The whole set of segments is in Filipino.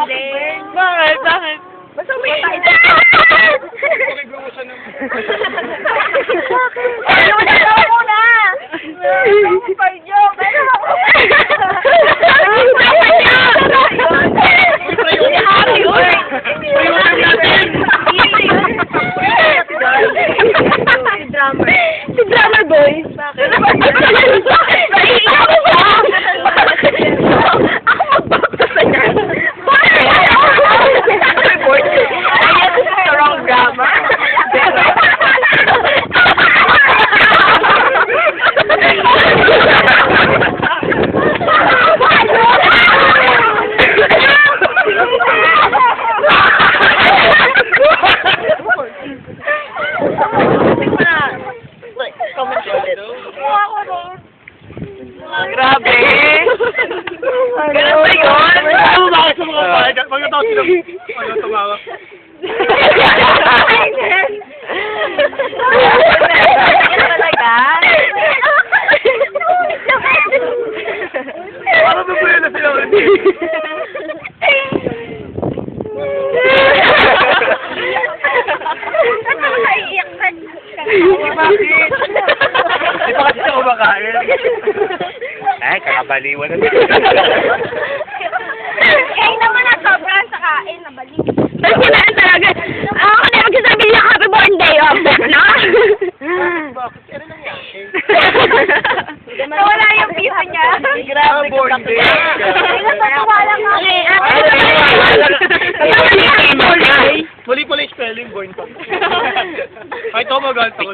birthday. Bakit? Bakit? Basta may Pakigulo siya naman. Ano na daw muna? For joke. Si drummer boy. Bakit? Naiiyak ko ba? Ako magbakta sa niya. Ayan, this is the wrong drama. Grabe! Ganun ba yun? Ano ba sa mga bahay? Pagkatapos sila, ano tumawa? Yan talaga? Ano ba po yun na sila ulit? Ano naiiyak ka? Bakit? Di pa kasi siya kumakain. Ay, kakabaliwan na. Eh, naman na sobrang sa kain, nabalik. Tapos kailangan talaga, ako na magsasabi niya happy birthday, oh, no? Bakit? Ano nangyari? Nawala yung piso niya. Grabe ka birthday. Natatawa lang ako. Mali pala yung spelling, born pa. Kahit ako magalit ako.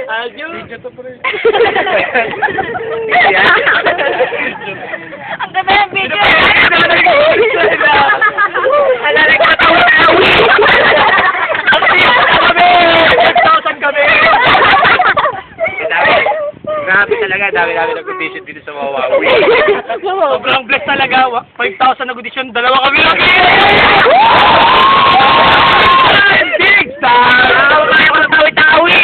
Adyo. Video to pre. Ang ganda ng video. Ala, nagkatawa-tawi! Kami! 10,000 kami! Grabe talaga, dami-dami nag-audition dito sa Wawawi. Sobrang blessed talaga. 5,000 nag-audition, dalawa kami lang. Big star! Kaya ko ng tawi-tawi!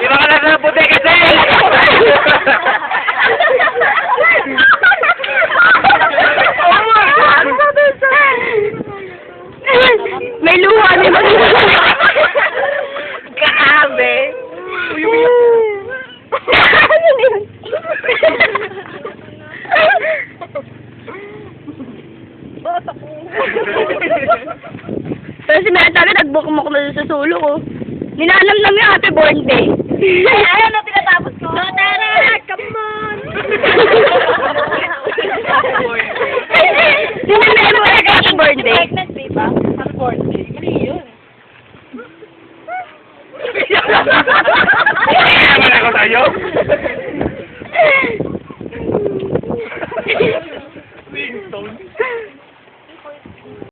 Di ba ka na sa puti kasi? May luha, di ba? Grabe! Ano yun? Pero si Mera talaga nagbukmok na sa sulo ko. Ninanamnam yung happy birthday. Ay, ano tinatapos ko? Tara, come on!